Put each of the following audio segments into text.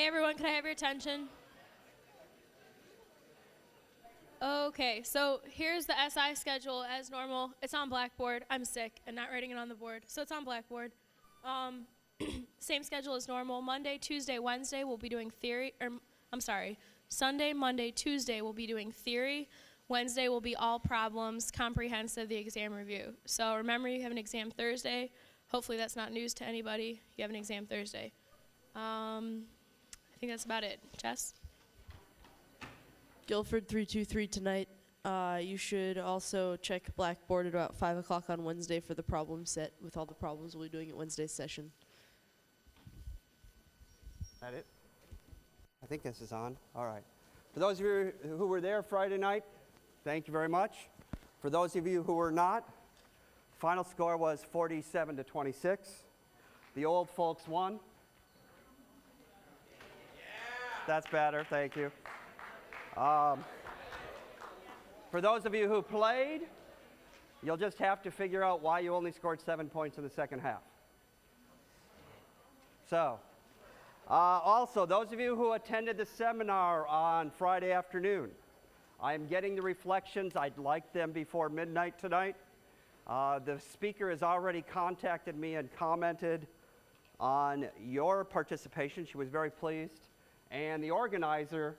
Hey everyone, can I have your attention? Okay, so here's the SI schedule as normal. It's on Blackboard. I'm sick and not writing it on the board, so it's on Blackboard. Same schedule as normal. Monday, Tuesday, Wednesday we'll be doing theory, Sunday, Monday, Tuesday we'll be doing theory. Wednesday will be all problems, comprehensive, the exam review. So remember, you have an exam Thursday. Hopefully that's not news to anybody. You have an exam Thursday. I think that's about it. Jess? Guilford 323 tonight. You should also check Blackboard at about 5 o'clock on Wednesday for the problem set with all the problems we'll be doing at Wednesday's session. That it? I think this is on. All right. For those of you who were there Friday night, thank you very much. For those of you who were not, final score was 47 to 26. The old folks won. Yeah. That's better. Thank you. For those of you who played, you'll just have to figure out why you only scored 7 points in the second half. So, also, those of you who attended the seminar on Friday afternoon, I am getting the reflections. I'd like them before midnight tonight. The speaker has already contacted me and commented on your participation. She was very pleased. And the organizer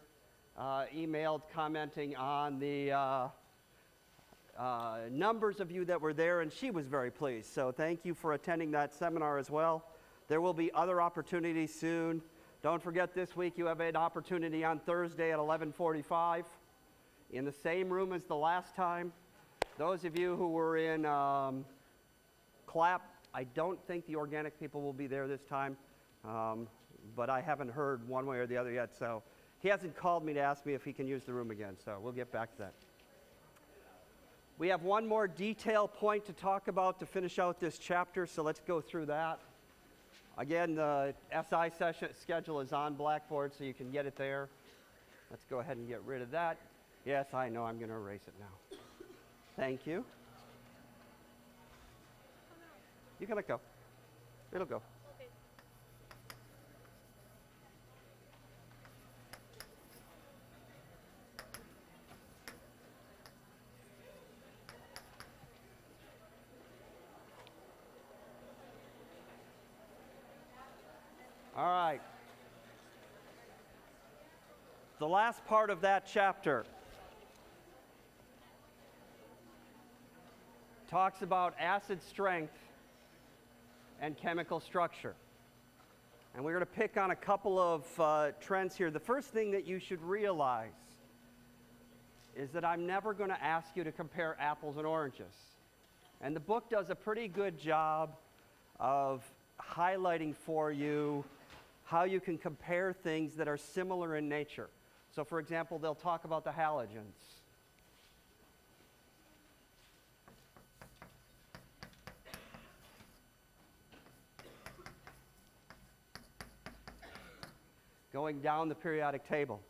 emailed commenting on the numbers of you that were there, and she was very pleased. So thank you for attending that seminar as well. There will be other opportunities soon. Don't forget, this week you have an opportunity on Thursday at 11:45 in the same room as the last time. Those of you who were in CLAP, I don't think the organic people will be there this time, but I haven't heard one way or the other yet. So he hasn't called me to ask me if he can use the room again, so we'll get back to that. We have one more detail point to talk about to finish out this chapter, so let's go through that. Again, the SI session schedule is on Blackboard, so you can get it there. Let's go ahead and get rid of that. Yes, I know, I'm going to erase it now. Thank you. You can let go. It'll go. All right. The last part of that chapter talks about acid strength and chemical structure. And we're going to pick on a couple of trends here. The first thing that you should realize is that I'm never going to ask you to compare apples and oranges. And the book does a pretty good job of highlighting for you how you can compare things that are similar in nature. So for example, they'll talk about the halogens. Going down the periodic table.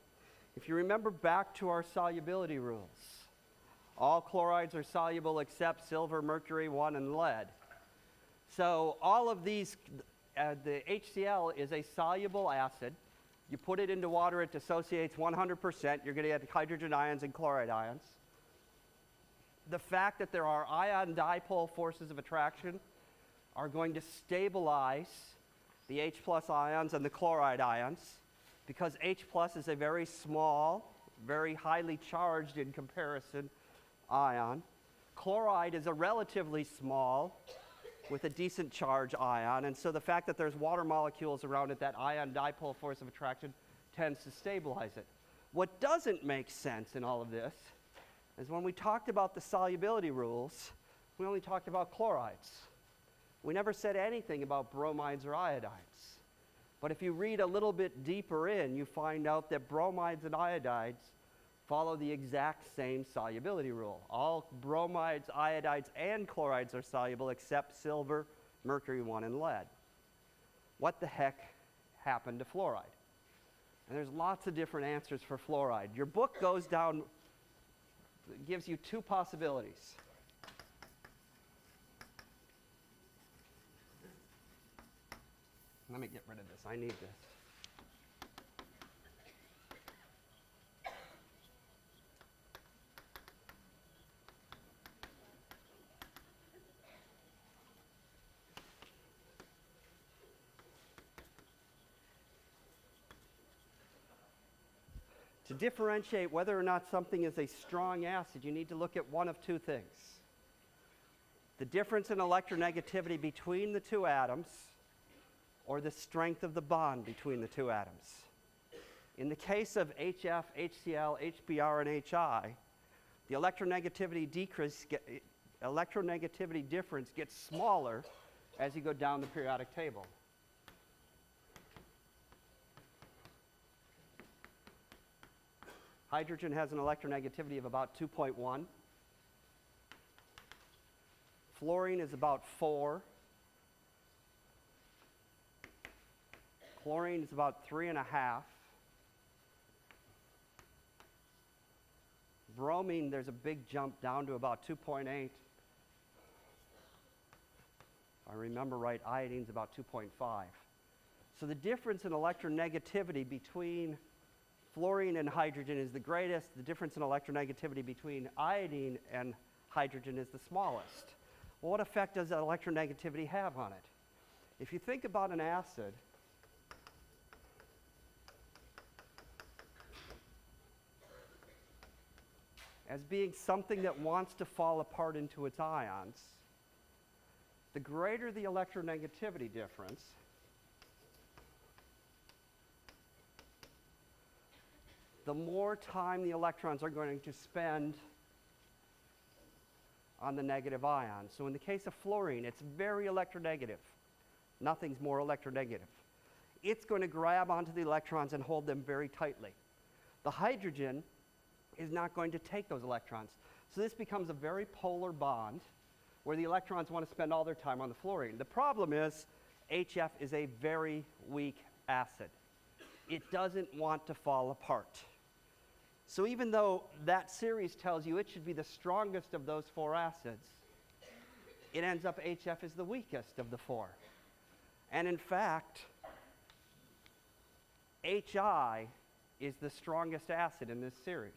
If you remember back to our solubility rules, all chlorides are soluble except silver, mercury, 1, and lead. So all of these, the HCl is a soluble acid. You put it into water, it dissociates 100%. You're going to get hydrogen ions and chloride ions. The fact that there are ion dipole forces of attraction are going to stabilize the H plus ions and the chloride ions, because H plus is a very small, very highly charged in comparison ion. Chloride is a relatively small, with a decent charge ion, and so the fact that there's water molecules around it, that ion dipole force of attraction tends to stabilize it. What doesn't make sense in all of this is when we talked about the solubility rules, we only talked about chlorides. We never said anything about bromides or iodides. But if you read a little bit deeper in, you find out that bromides and iodides follow the exact same solubility rule. All bromides, iodides, and chlorides are soluble except silver, mercury, 1, and lead. What the heck happened to fluoride? And there's lots of different answers for fluoride. Your book goes down, gives you two possibilities. Let me get rid of this. I need this. To differentiate whether or not something is a strong acid, you need to look at one of two things. The difference in electronegativity between the two atoms, or the strength of the bond between the two atoms. In the case of HF, HCl, HBr, and HI, the electronegativity difference gets smaller as you go down the periodic table. Hydrogen has an electronegativity of about 2.1. Fluorine is about 4. Chlorine is about 3.5. Bromine, there's a big jump down to about 2.8. If I remember right, iodine's about 2.5. So the difference in electronegativity between fluorine and hydrogen is the greatest. The difference in electronegativity between iodine and hydrogen is the smallest. Well, what effect does electronegativity have on it? If you think about an acid, as being something that wants to fall apart into its ions, the greater the electronegativity difference, the more time the electrons are going to spend on the negative ion. So in the case of fluorine, it's very electronegative. Nothing's more electronegative. It's going to grab onto the electrons and hold them very tightly. The hydrogen is not going to take those electrons. So this becomes a very polar bond where the electrons want to spend all their time on the fluorine. The problem is HF is a very weak acid. It doesn't want to fall apart. So even though that series tells you it should be the strongest of those 4 acids, it ends up HF is the weakest of the 4. And in fact, HI is the strongest acid in this series.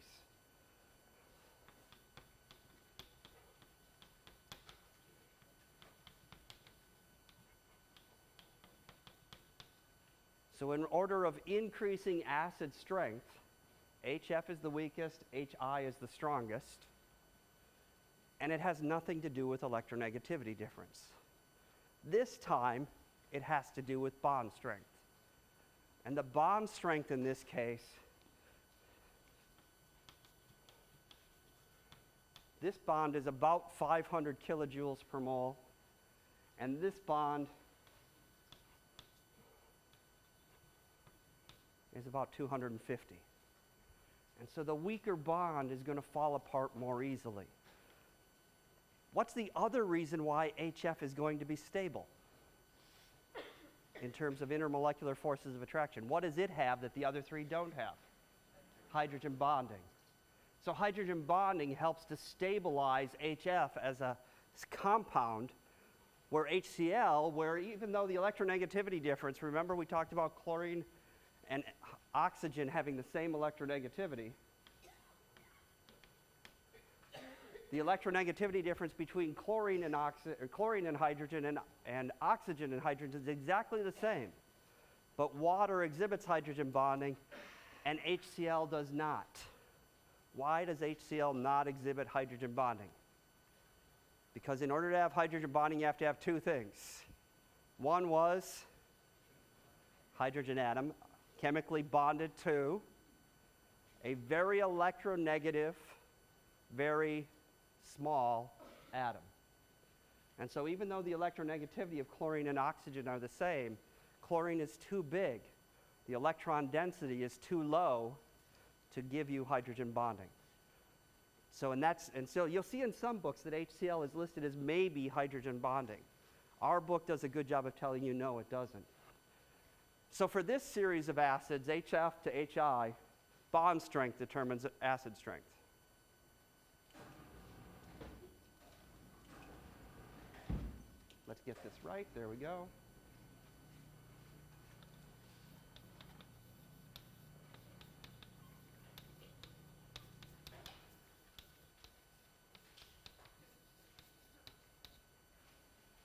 So in order of increasing acid strength, HF is the weakest, HI is the strongest, and it has nothing to do with electronegativity difference. This time, it has to do with bond strength. And the bond strength in this case, this bond is about 500 kilojoules per mole, and this bond is about 250. And so the weaker bond is going to fall apart more easily. What's the other reason why HF is going to be stable in terms of intermolecular forces of attraction? What does it have that the other 3 don't have? Hydrogen bonding. So hydrogen bonding helps to stabilize HF as a compound, where HCl, where even though the electronegativity difference, remember we talked about chlorine and oxygen having the same electronegativity, the electronegativity difference between chlorine and hydrogen and oxygen and hydrogen is exactly the same. But water exhibits hydrogen bonding and HCl does not. Why does HCl not exhibit hydrogen bonding? Because in order to have hydrogen bonding, you have to have 2 things. One was hydrogen atom chemically bonded to a very electronegative, very small atom. And so even though the electronegativity of chlorine and oxygen are the same, chlorine is too big. The electron density is too low to give you hydrogen bonding. So so you'll see in some books that HCl is listed as maybe hydrogen bonding. Our book does a good job of telling you no, it doesn't. So for this series of acids, HF to HI, bond strength determines acid strength. Let's get this right. There we go.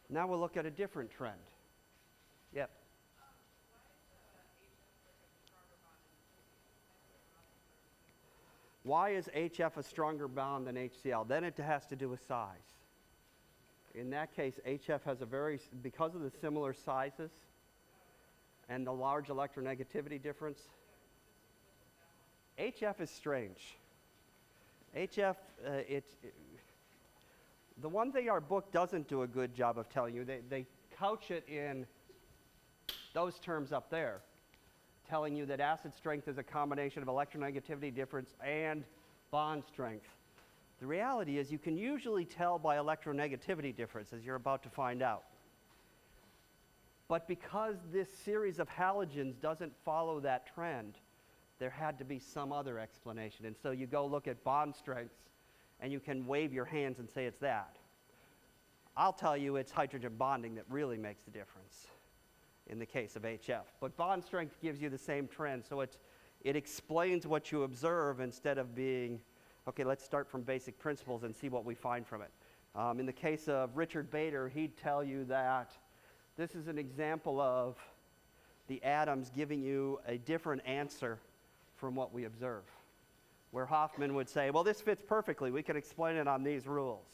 Now we'll look at a different trend. Yep. Why is HF a stronger bond than HCl? Then it has to do with size. In that case, HF has a because of the similar sizes and the large electronegativity difference, HF is strange. HF, the one thing our book doesn't do a good job of telling you, they couch it in those terms up there, telling you that acid strength is a combination of electronegativity difference and bond strength. The reality is you can usually tell by electronegativity difference, as you're about to find out. But because this series of halogens doesn't follow that trend, there had to be some other explanation. And so you go look at bond strengths, and you can wave your hands and say it's that. I'll tell you it's hydrogen bonding that really makes the difference in the case of HF. But bond strength gives you the same trend, so it explains what you observe instead of being, okay, let's start from basic principles and see what we find from it. In the case of Richard Bader, he'd tell you that this is an example of the atoms giving you a different answer from what we observe. Where Hoffman would say, well, this fits perfectly. We can explain it on these rules.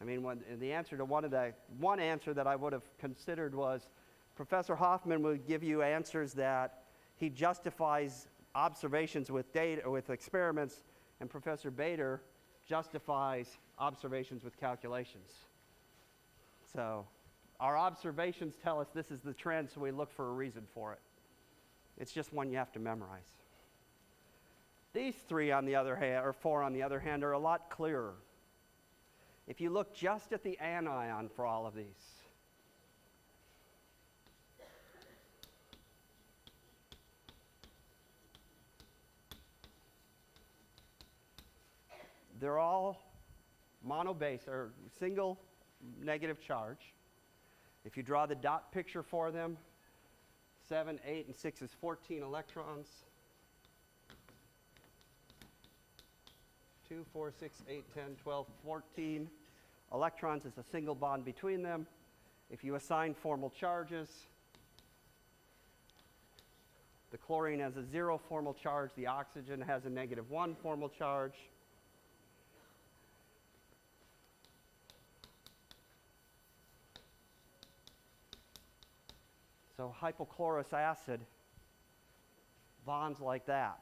I mean, the answer to one answer that I would have considered was Professor Hoffman would give you answers that he justifies observations with data, with experiments, and Professor Bader justifies observations with calculations. So our observations tell us this is the trend, so we look for a reason for it. It's just one you have to memorize. These three, on the other hand, or four on the other hand, are a lot clearer. If you look just at the anion for all of these, they're all monobase, or single negative charge. If you draw the dot picture for them, 7, 8, and 6 is 14 electrons. 2, 4, 6, 8, 10, 12, 14 electrons is a single bond between them. If you assign formal charges, the chlorine has a 0 formal charge, the oxygen has a -1 formal charge. So hypochlorous acid bonds like that.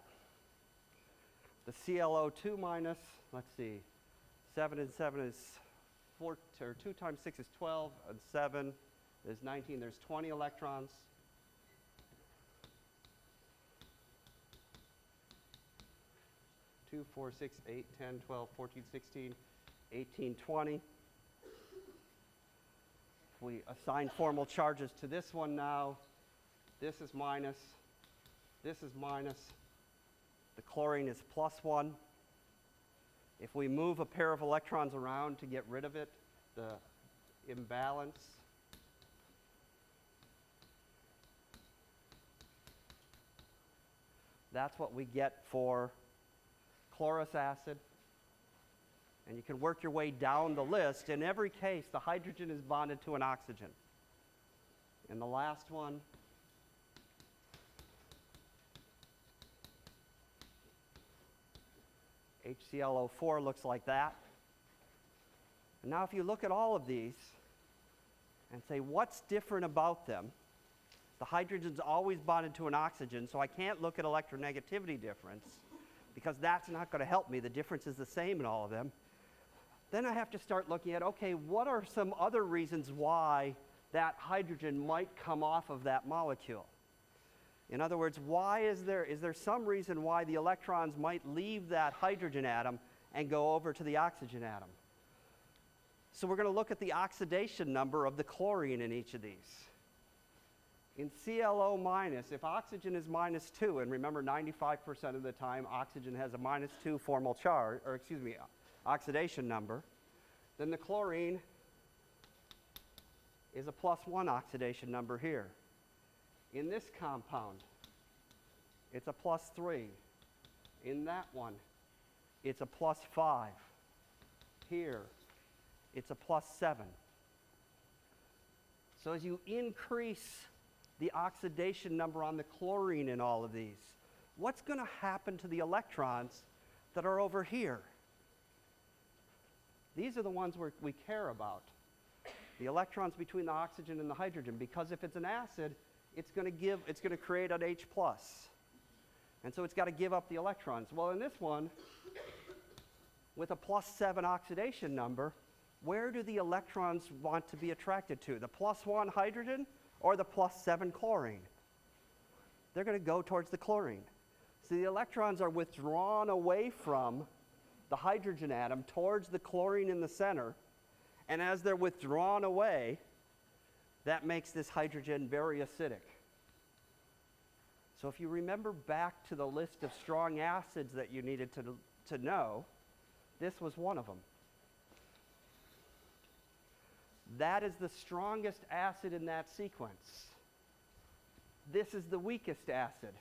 The ClO2 minus, let's see, 7 and 7 is 4, or 2 times 6 is 12, and 7 is 19. There's 20 electrons. Two, 4, 6, 8, 10, 12, 14, 16, 18, 20. If we assign formal charges to this one now, this is minus, this is minus. The chlorine is +1. If we move a pair of electrons around to get rid of it, the imbalance, that's what we get for chlorous acid. And you can work your way down the list. In every case, the hydrogen is bonded to an oxygen. In the last one, HClO4 looks like that. And now if you look at all of these and say, what's different about them? The hydrogen's always bonded to an oxygen, so I can't look at electronegativity difference because that's not going to help me. The difference is the same in all of them. Then I have to start looking at, okay, what are some other reasons why that hydrogen might come off of that molecule? In other words, is there some reason why the electrons might leave that hydrogen atom and go over to the oxygen atom? So we're going to look at the oxidation number of the chlorine in each of these. In ClO minus, if oxygen is -2, and remember 95% of the time oxygen has a -2 formal charge, or excuse me, oxidation number, then the chlorine is a +1 oxidation number here. In this compound, it's a +3. In that one, it's a +5. Here, it's a +7. So as you increase the oxidation number on the chlorine in all of these, what's going to happen to the electrons that are over here. These are the ones we care about. The electrons between the oxygen and the hydrogen, because if it's an acid, it's going to create an H+. And so it's got to give up the electrons. Well, in this one, with a +7 oxidation number, where do the electrons want to be attracted to? The +1 hydrogen or the +7 chlorine? They're going to go towards the chlorine. So the electrons are withdrawn away from the hydrogen atom towards the chlorine in the center. And as they're withdrawn away, that makes this hydrogen very acidic. So if you remember back to the list of strong acids that you needed to know, this was one of them. That is the strongest acid in that sequence. This is the weakest acid.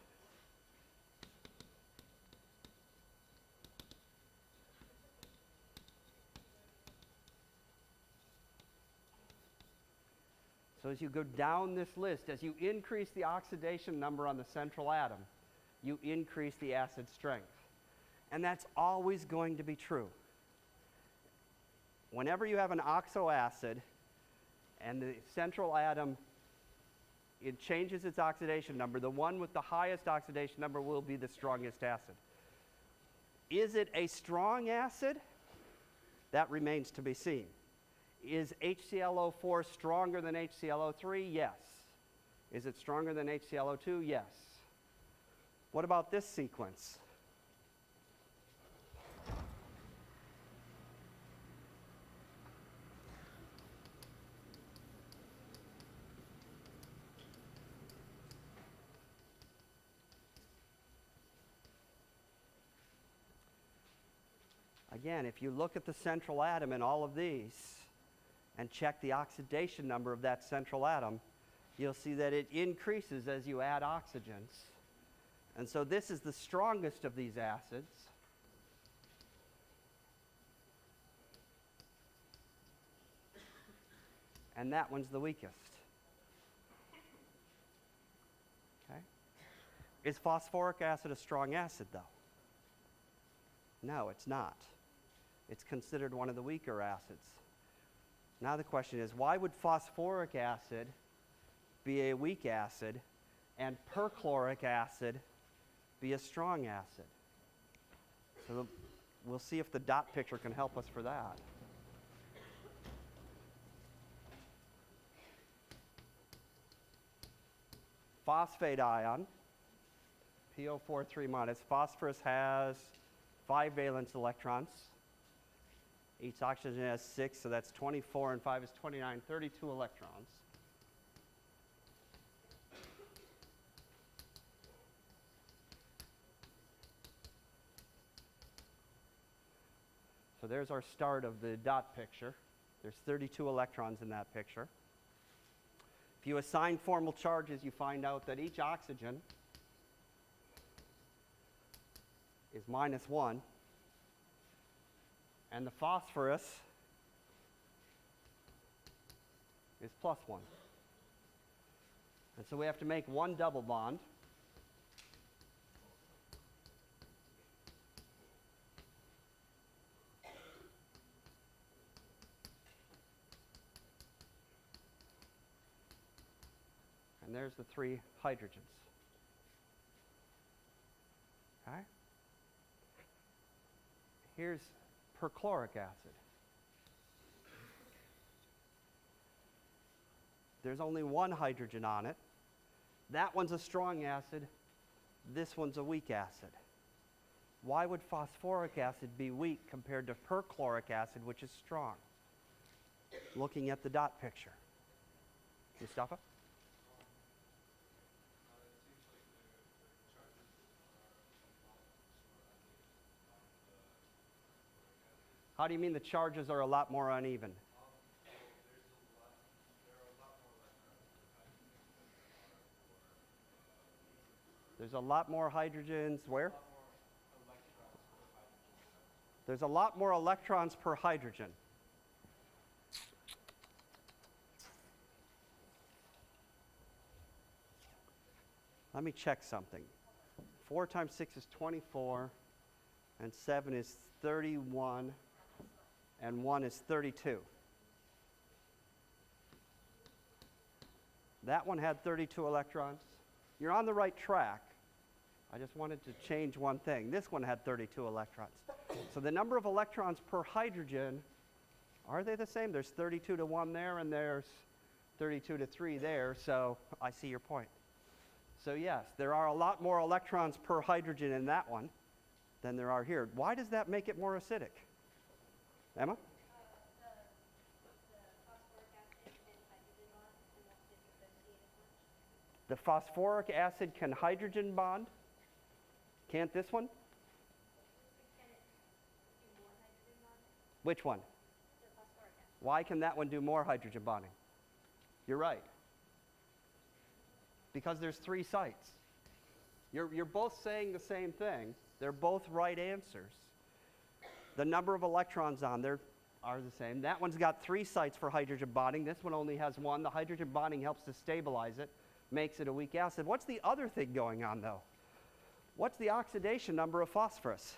So as you go down this list, as you increase the oxidation number on the central atom, you increase the acid strength. And that's always going to be true. Whenever you have an oxoacid and the central atom, it changes its oxidation number, the one with the highest oxidation number will be the strongest acid. Is it a strong acid? That remains to be seen. Is HClO4 stronger than HClO3? Yes. Is it stronger than HClO2? Yes. What about this sequence? Again, if you look at the central atom in all of these and check the oxidation number of that central atom, you'll see that it increases as you add oxygens. And so this is the strongest of these acids. And that one's the weakest. Okay? Is phosphoric acid a strong acid, though? No, it's not. It's considered one of the weaker acids. Now the question is, why would phosphoric acid be a weak acid and perchloric acid be a strong acid? So we'll see if the dot picture can help us for that. Phosphate ion, PO4 3-. Phosphorus has 5 valence electrons. Each oxygen has 6, so that's 24, and 5 is 29, 32 electrons. So there's our start of the dot picture. There's 32 electrons in that picture. If you assign formal charges, you find out that each oxygen is -1. And the phosphorus is +1. And so we have to make one double bond. And there's the 3 hydrogens. Okay? Here's perchloric acid. There's only 1 hydrogen on it. That one's a strong acid. This one's a weak acid. Why would phosphoric acid be weak compared to perchloric acid, which is strong? Looking at the dot picture. Mustafa? How do you mean the charges are a lot more uneven? There's a lot more hydrogens where? There's a lot more electrons per hydrogen. Let me check something. 4 times 6 is 24. and 7 is 31, and 1 is 32. That one had 32 electrons. You're on the right track. I just wanted to change one thing. This one had 32 electrons. So the number of electrons per hydrogen, are they the same? There's 32 to 1 there, and there's 32 to 3 there, so I see your point. So yes, there are a lot more electrons per hydrogen in that one than there are here. Why does that make it more acidic? Emma? The phosphoric acid can hydrogen bond. Can't this one? Which one? Why can that one do more hydrogen bonding? You're right. Because there's 3 sites. You're both saying the same thing. They're both right answers. The number of electrons on there are the same. That one's got 3 sites for hydrogen bonding. This one only has 1. The hydrogen bonding helps to stabilize it, makes it a weak acid. What's the other thing going on, though? What's the oxidation number of phosphorus?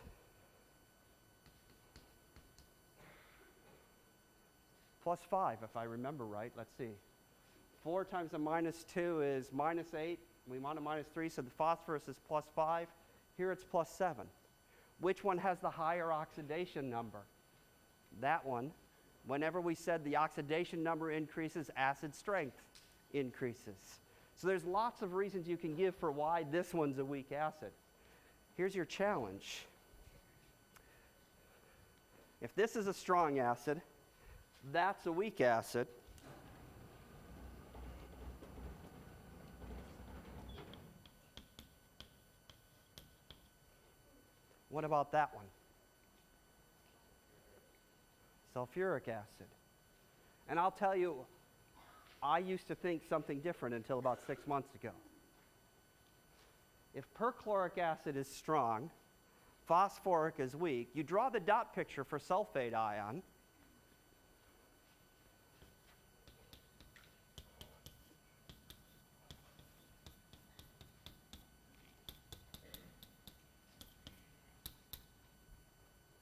Plus 5, if I remember right. Let's see. 4 times a minus 2 is minus 8. We want a minus 3, so the phosphorus is plus 5. Here it's plus 7. Which one has the higher oxidation number? That one. Whenever we said the oxidation number increases, acid strength increases. So there's lots of reasons you can give for why this one's a weak acid. Here's your challenge. If this is a strong acid, that's a weak acid. What about that one? Sulfuric acid. And I'll tell you, I used to think something different until about 6 months ago. If perchloric acid is strong, phosphoric is weak, you draw the dot picture for sulfate ion.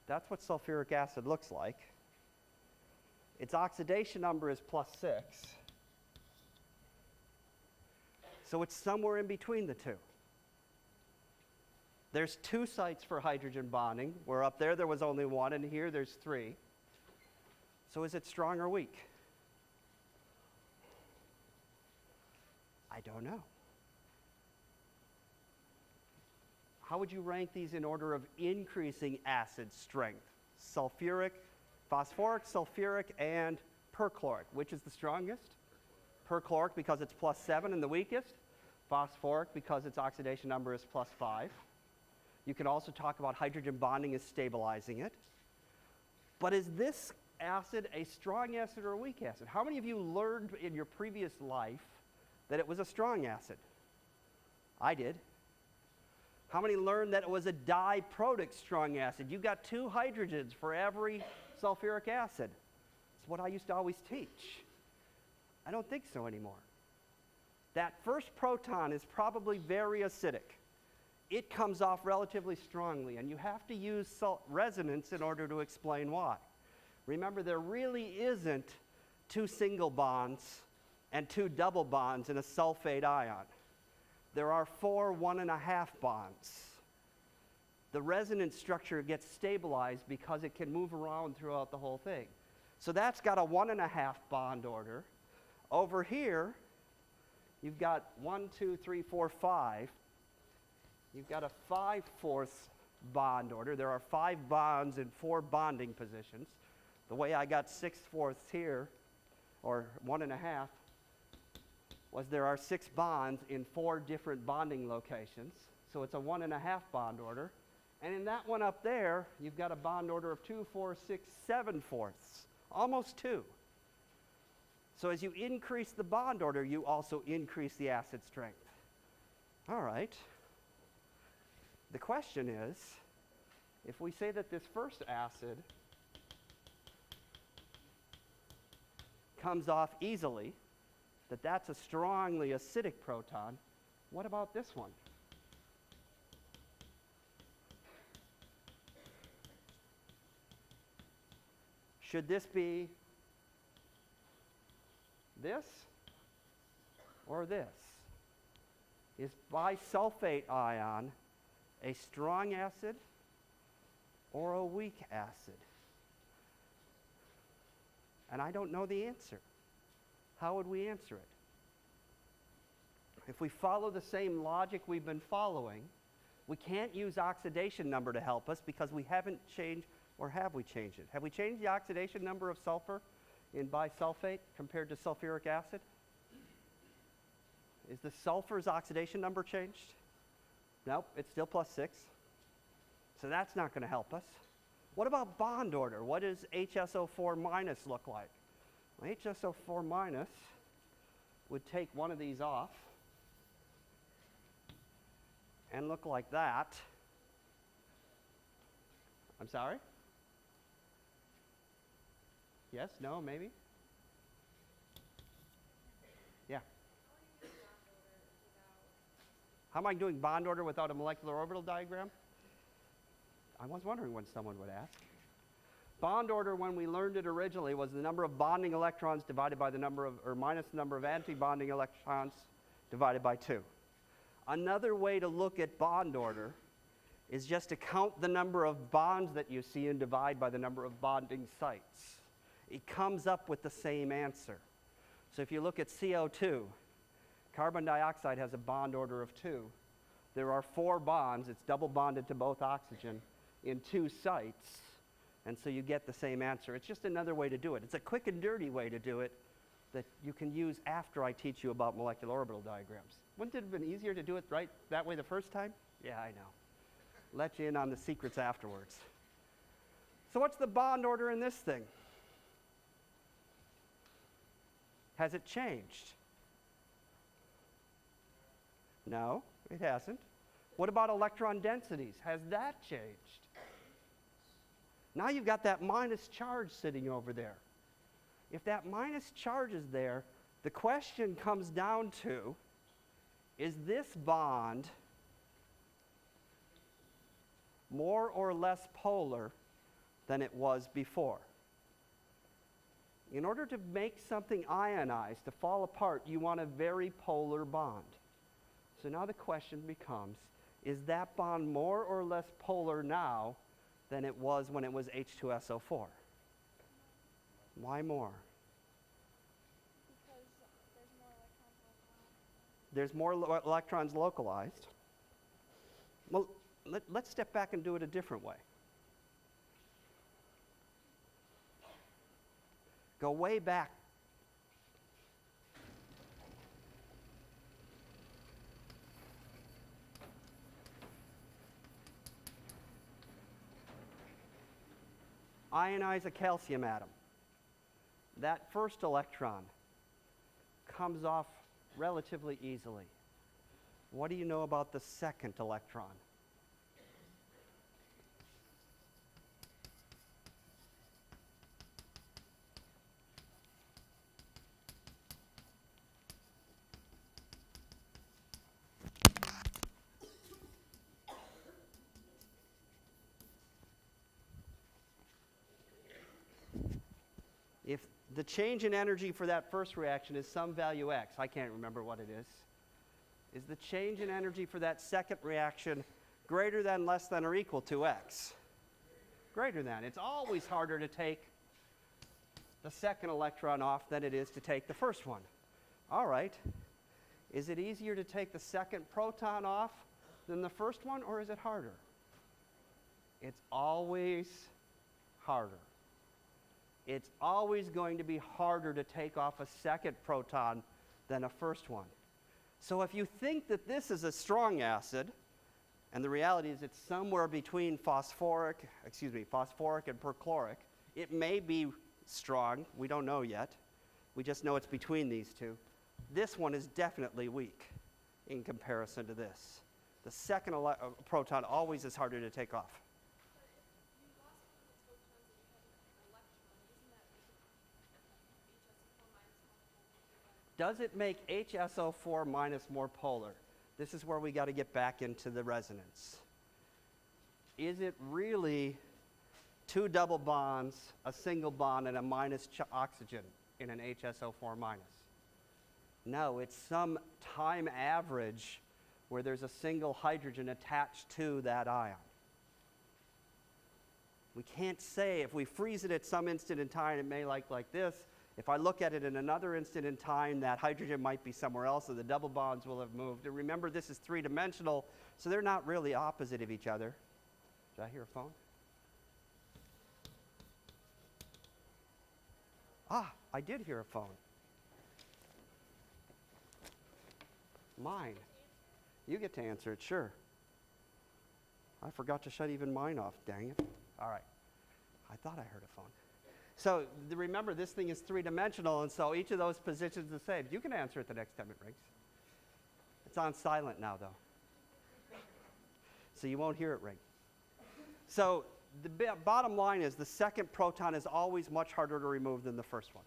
That's what sulfuric acid looks like. Its oxidation number is plus 6. So it's somewhere in between the two. There's 2 sites for hydrogen bonding, where up there was only 1, and here there's 3. So is it strong or weak? I don't know. How would you rank these in order of increasing acid strength? Sulfuric, phosphoric, sulfuric, and perchloric. Which is the strongest? Perchloric because it's plus 7, and the weakest? Phosphoric because its oxidation number is plus 5. You can also talk about hydrogen bonding as stabilizing it. But is this acid a strong acid or a weak acid? How many of you learned in your previous life that it was a strong acid? I did. How many learned that it was a diprotic strong acid? You got 2 hydrogens for every sulfuric acid. It's what I used to always teach. I don't think so anymore. That first proton is probably very acidic. It comes off relatively strongly, and you have to use resonance in order to explain why. Remember, there really isn't 2 single bonds and 2 double bonds in a sulfate ion. There are 4 1.5 bonds. The resonance structure gets stabilized because it can move around throughout the whole thing. So that's got a 1.5 bond order. Over here, you've got 1, 2, 3, 4, 5. You've got a 5/4 bond order. There are 5 bonds in 4 bonding positions. The way I got 6/4 here, or 1.5, was there are 6 bonds in 4 different bonding locations. So it's a 1.5 bond order. And in that one up there, you've got a bond order of 2, 4, 6, 7/4, almost 2. So as you increase the bond order, you also increase the acid strength. All right. The question is, if we say that this first acid comes off easily, that that's a strongly acidic proton, what about this one? Should this be this or this? Is bisulfate ion a strong acid or a weak acid? And I don't know the answer. How would we answer it? If we follow the same logic we've been following, we can't use oxidation number to help us because we haven't changed, or have we changed it? Have we changed the oxidation number of sulfur in bisulfate compared to sulfuric acid? Is the sulfur's oxidation number changed? Nope, it's still +6. So that's not going to help us. What about bond order? What does HSO4 minus look like? Well, HSO4 minus would take one of these off and look like that. I'm sorry? Yes, no, maybe? Yeah. How am I doing bond order without a molecular orbital diagram? I was wondering when someone would ask. Bond order, when we learned it originally, was the number of bonding electrons divided by the number of, or minus the number of anti-bonding electrons divided by 2. Another way to look at bond order is just to count the number of bonds that you see and divide by the number of bonding sites. It comes up with the same answer. So if you look at CO2, carbon dioxide has a bond order of 2. There are 4 bonds. It's double bonded to both oxygen in 2 sites. And so you get the same answer. It's just another way to do it. It's a quick and dirty way to do it that you can use after I teach you about molecular orbital diagrams. Wouldn't it have been easier to do it right that way the first time? Yeah, I know. Let you in on the secrets afterwards. So what's the bond order in this thing? Has it changed? No, it hasn't. What about electron densities? Has that changed? Now you've got that minus charge sitting over there. If that minus charge is there, the question comes down to, is this bond more or less polar than it was before? In order to make something ionized, to fall apart, you want a very polar bond. So now the question becomes, is that bond more or less polar now than it was when it was H2SO4? Why more? Because there's more electrons localized. There's more electrons localized. Well, let's step back and do it a different way. Go way back. Ionize a calcium atom. That first electron comes off relatively easily. What do you know about the second electron? If the change in energy for that first reaction is some value x, I can't remember what it is the change in energy for that second reaction greater than, less than, or equal to x? Greater than. It's always harder to take the second electron off than it is to take the first one. All right. Is it easier to take the second proton off than the first one, or is it harder? It's always harder. It's always going to be harder to take off a second proton than a first one. So if you think that this is a strong acid, and the reality is it's somewhere between phosphoric and perchloric, it may be strong. We don't know yet. We just know it's between these two. This one is definitely weak in comparison to this. The second proton always is harder to take off. Does it make HSO4 minus more polar? This is where we got to get back into the resonance. Is it really 2 double bonds, a single bond, and a minus oxygen in an HSO4 minus. No, it's some time average where there's a single hydrogen attached to that ion. We can't say if we freeze it at some instant in time, it may look like this. If I look at it in another instant in time, that hydrogen might be somewhere else, and the double bonds will have moved. And remember, this is three-dimensional, so they're not really opposite of each other. Did I hear a phone? Ah, I did hear a phone. Mine. You get to answer it, sure. I forgot to shut even mine off, dang it. All right. I thought I heard a phone. So remember, this thing is three-dimensional, and so each of those positions is the same. You can answer it the next time it rings. It's on silent now, though. So you won't hear it ring. So the bottom line is the second proton is always much harder to remove than the first one.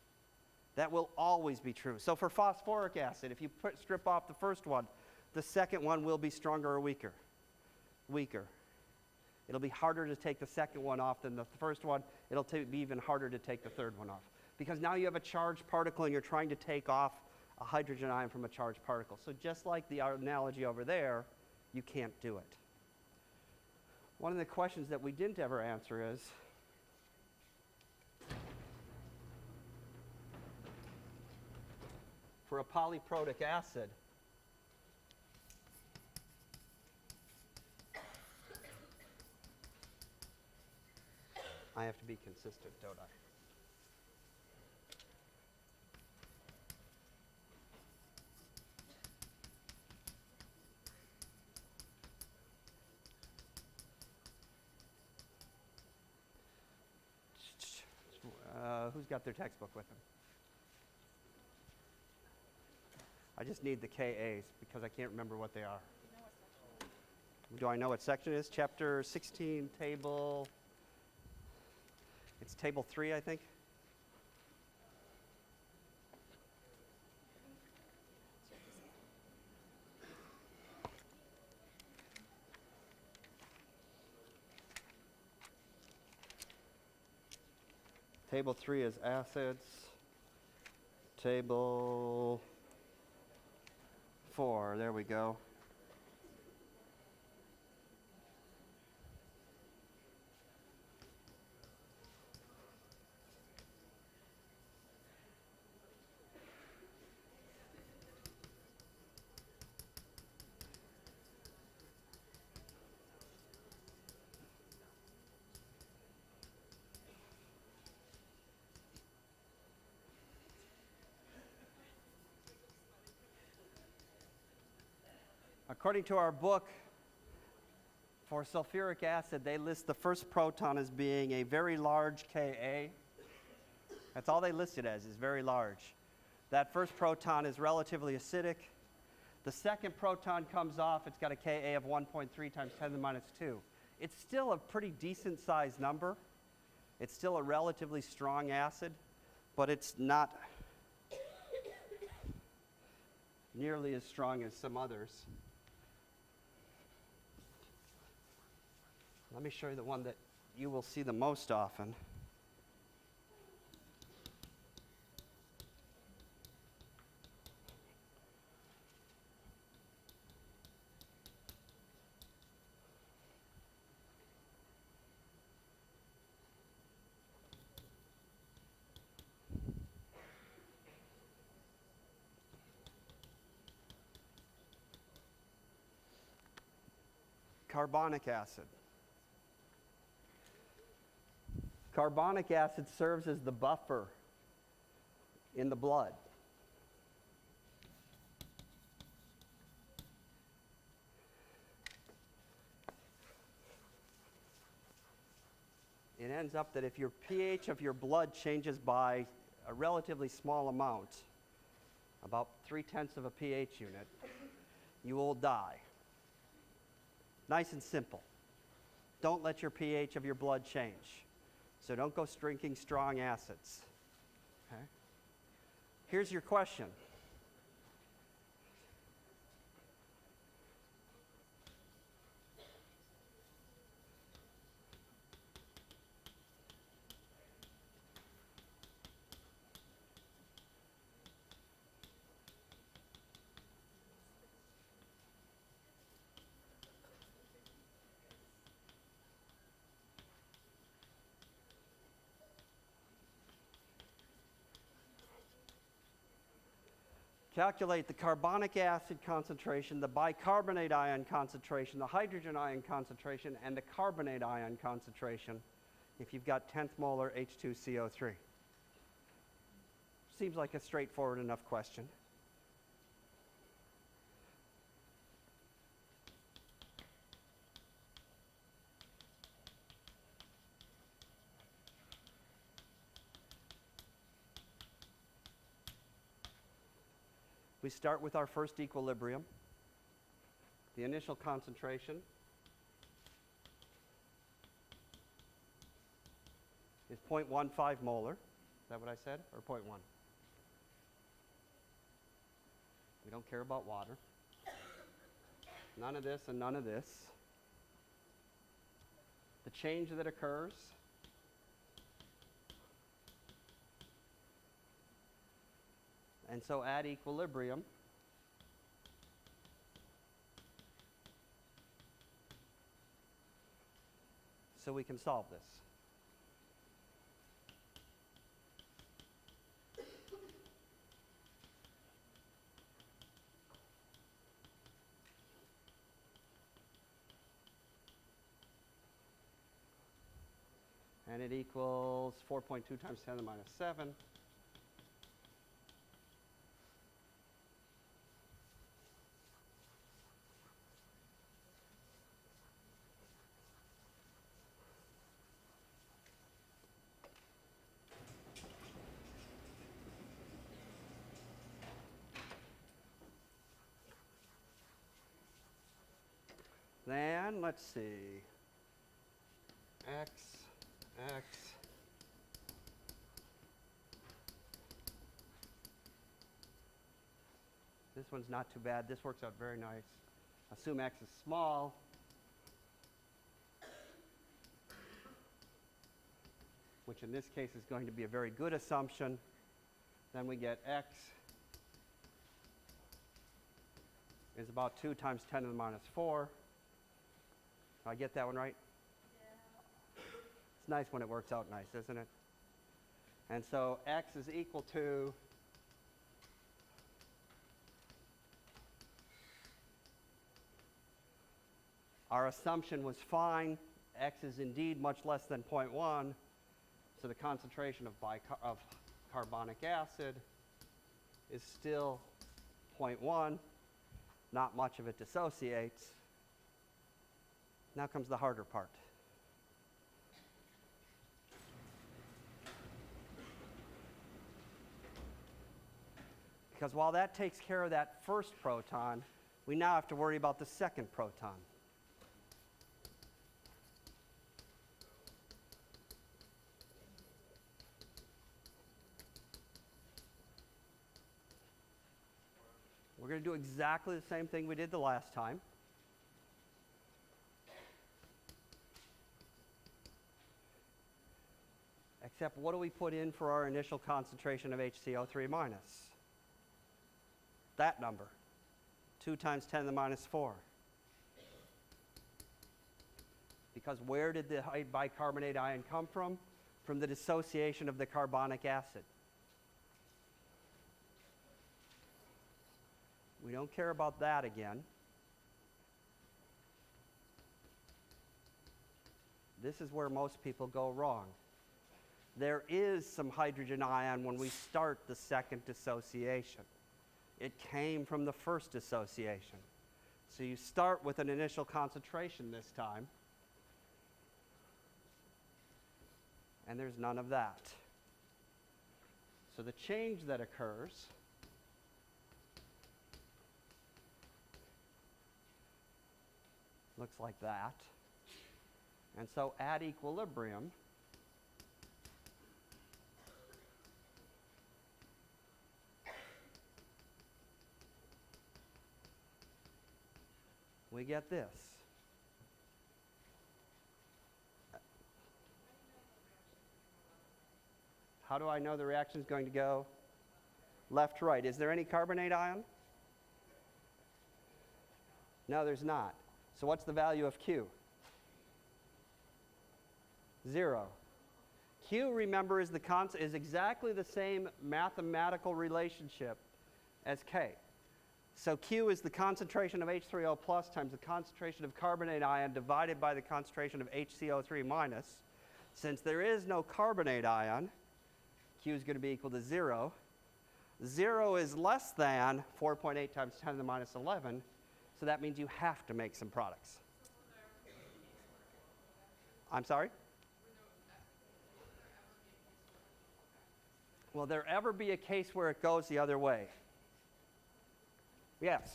That will always be true. So for phosphoric acid, if you strip off the first one, the second one will be stronger or weaker? Weaker. It'll be harder to take the second one off than the first one. It'll be even harder to take the third one off. Because now you have a charged particle and you're trying to take off a hydrogen ion from a charged particle. So just like the analogy over there, you can't do it. One of the questions that we didn't ever answer is, for a polyprotic acid, I have to be consistent, don't I? Who's got their textbook with them? I just need the KAs because I can't remember what they are. Do I know what section it is? Chapter 16, table. It's table 3, I think. Table 3 is acids. Table 4, there we go. According to our book, for sulfuric acid, they list the first proton as being a very large Ka. That's all they list it as, is very large. That first proton is relatively acidic. The second proton comes off, it's got a Ka of 1.3 times 10 to the minus 2. It's still a pretty decent sized number. It's still a relatively strong acid, but it's not nearly as strong as some others. Let me show you the one that you will see the most often. Carbonic acid. Carbonic acid serves as the buffer in the blood. It ends up that if your pH of your blood changes by a relatively small amount, about 0.3 of a pH unit, you will die. Nice and simple. Don't let your pH of your blood change. So don't go drinking strong acids. Okay? Here's your question. calculate the carbonic acid concentration, the bicarbonate ion concentration, the hydrogen ion concentration, and the carbonate ion concentration if you've got 10th molar H2CO3. Seems like a straightforward enough question. We start with our first equilibrium. The initial concentration is 0.15 molar. Is that what I said? Or 0.1? We don't care about water. None of this and none of this. The change that occurs and so at equilibrium, so we can solve this. And it equals 4.2 times 10 to the minus 7. Then let's see, X. This one's not too bad. This works out very nice. Assume X is small. Which in this case is going to be a very good assumption. Then we get X is about 2 times 10 to the minus 4. Did I get that one right? It's nice when it works out nice, isn't it? And so X is equal to our assumption was fine. X is indeed much less than 0.1. So the concentration of carbonic acid is still 0.1. Not much of it dissociates. Now comes the harder part. Because while that takes care of that first proton, we now have to worry about the second proton. We're going to do exactly the same thing we did the last time. Except what do we put in for our initial concentration of HCO3 minus? That number, 2 times 10 to the minus 4. Because where did the bicarbonate ion come from? From the dissociation of the carbonic acid. We don't care about that again. This is where most people go wrong. There is some hydrogen ion when we start the second dissociation. It came from the first dissociation. So you start with an initial concentration this time, and there's none of that. So the change that occurs looks like that. And so at equilibrium, we get this. How do I know the reaction is going to go left to right? Is there any carbonate ion? No, there's not. So what's the value of Q? 0. Q, remember, is exactly the same mathematical relationship as K. So Q is the concentration of H3O plus times the concentration of carbonate ion divided by the concentration of HCO3 minus. Since there is no carbonate ion, Q is going to be equal to 0. 0 is less than 4.8 times 10 to the minus 11, so that means you have to make some products. I'm sorry? Will there ever be a case where it goes the other way? Yes.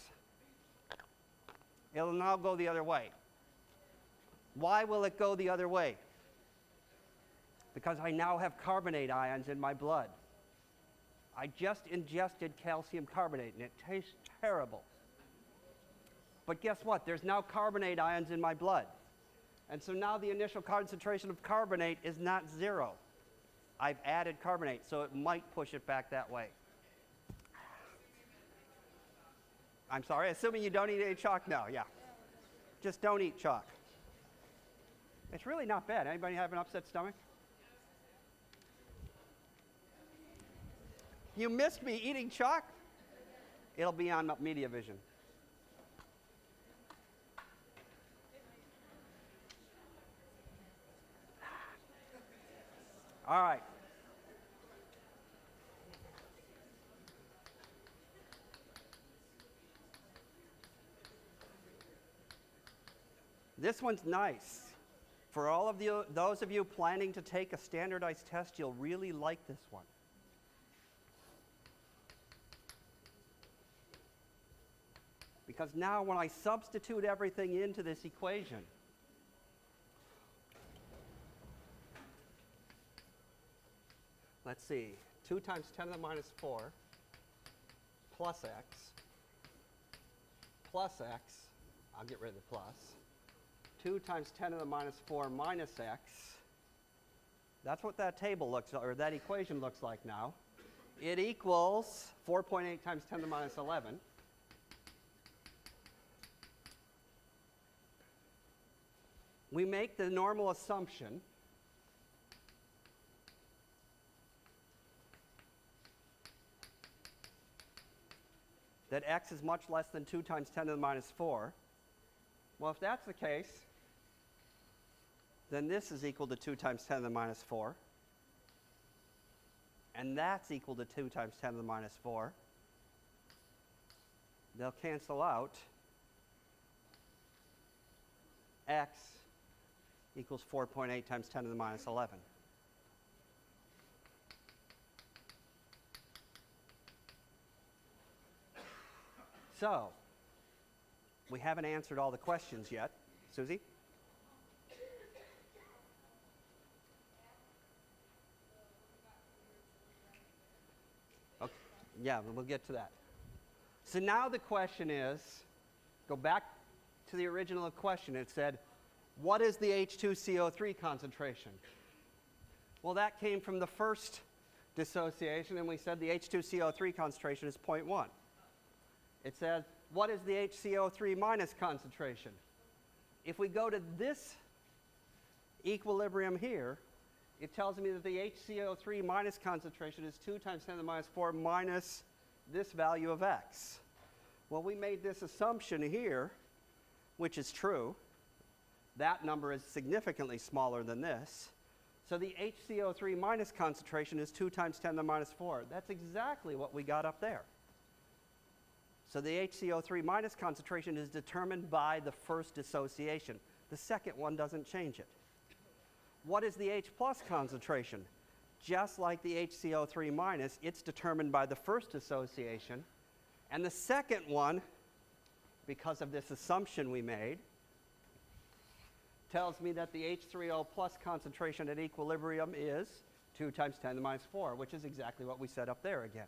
It'll now go the other way. Why will it go the other way? Because I now have carbonate ions in my blood. I just ingested calcium carbonate, and it tastes terrible. But guess what? There's now carbonate ions in my blood. And so now the initial concentration of carbonate is not 0. I've added carbonate, so it might push it back that way. I'm sorry, assuming you don't eat any chalk? No, yeah. Just don't eat chalk. It's really not bad. Anybody have an upset stomach? You missed me eating chalk? It'll be on media vision. All right. This one's nice. For all of you, those of you planning to take a standardized test, you'll really like this one. Because now when I substitute everything into this equation, let's see, 2 times 10 to the minus 4 plus x, I'll get rid of the plus, 2 times 10 to the minus 4 minus x. That's what that table looks, or that equation looks like now. It equals 4.8 times 10 to the minus 11. We make the normal assumption that x is much less than 2 times 10 to the minus 4. Well, if that's the case, then this is equal to 2 times 10 to the minus 4. And that's equal to 2 times 10 to the minus 4. They'll cancel out. X equals 4.8 times 10 to the minus 11. So, we haven't answered all the questions yet. Susie? Okay. Yeah, we'll get to that. So now the question is, go back to the original question. It said, what is the H2CO3 concentration? Well, that came from the first dissociation, and we said the H2CO3 concentration is 0.1. It says, what is the HCO3 minus concentration? If we go to this equilibrium here, it tells me that the HCO3 minus concentration is 2 times 10 to the minus 4 minus this value of x. Well, we made this assumption here, which is true. That number is significantly smaller than this. So the HCO3 minus concentration is 2 times 10 to the minus 4. That's exactly what we got up there. So the HCO3 minus concentration is determined by the first dissociation. The second one doesn't change it. What is the H plus concentration? Just like the HCO3 minus, it's determined by the first dissociation. And the second one, because of this assumption we made, tells me that the H3O plus concentration at equilibrium is 2 times 10 to the minus 4, which is exactly what we said up there again.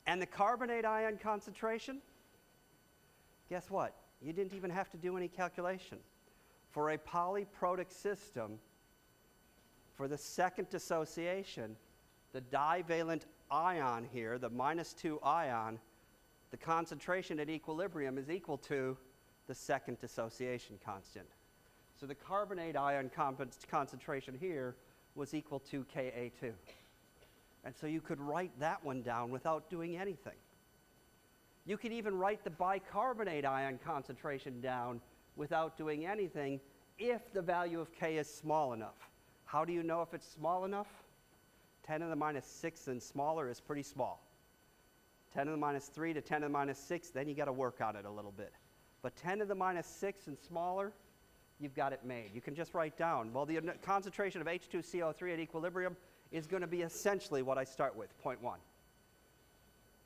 And the carbonate ion concentration, guess what? You didn't even have to do any calculation. For a polyprotic system, for the second dissociation, the divalent ion here, the -2 ion, the concentration at equilibrium is equal to the second dissociation constant. So the carbonate ion concentration here was equal to Ka2. And so you could write that one down without doing anything. You could even write the bicarbonate ion concentration down without doing anything if the value of K is small enough. How do you know if it's small enough? 10 to the minus 6 and smaller is pretty small. 10 to the minus 3 to 10 to the minus 6, then you got to work on it a little bit. But 10 to the minus 6 and smaller, you've got it made. You can just write down, well, the concentration of H2CO3 at equilibrium is going to be essentially what I start with, 0.1.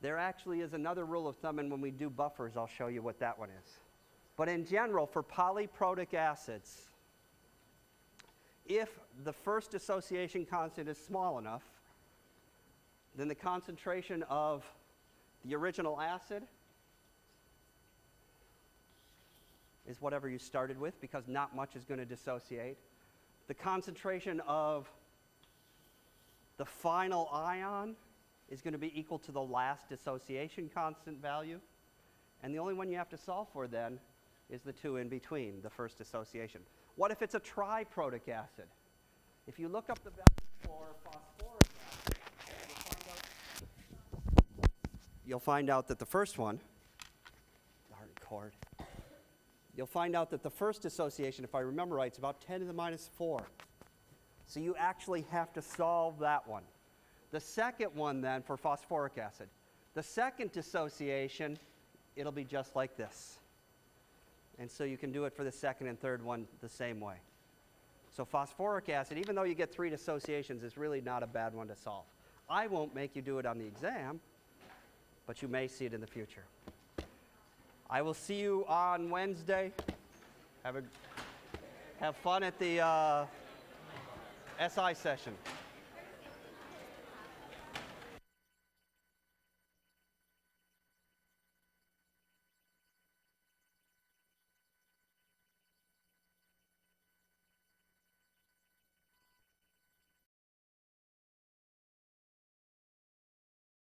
There actually is another rule of thumb, and when we do buffers, I'll show you what that one is. But in general, for polyprotic acids, if the first dissociation constant is small enough, then the concentration of the original acid is whatever you started with, because not much is going to dissociate. The concentration of the final ion is going to be equal to the last dissociation constant value. And the only one you have to solve for then is the two in between, the first dissociation. What if it's a triprotic acid? If you look up the value for phosphoric acid, you'll find out that the first one, darn cord, you'll find out that the first dissociation, if I remember right, is about 10 to the minus 4. So you actually have to solve that one. The second one then for phosphoric acid, the second dissociation, it'll be just like this. And so you can do it for the second and third one the same way. So phosphoric acid, even though you get 3 dissociations, is really not a bad one to solve. I won't make you do it on the exam, but you may see it in the future. I will see you on Wednesday. Have fun at the SI session.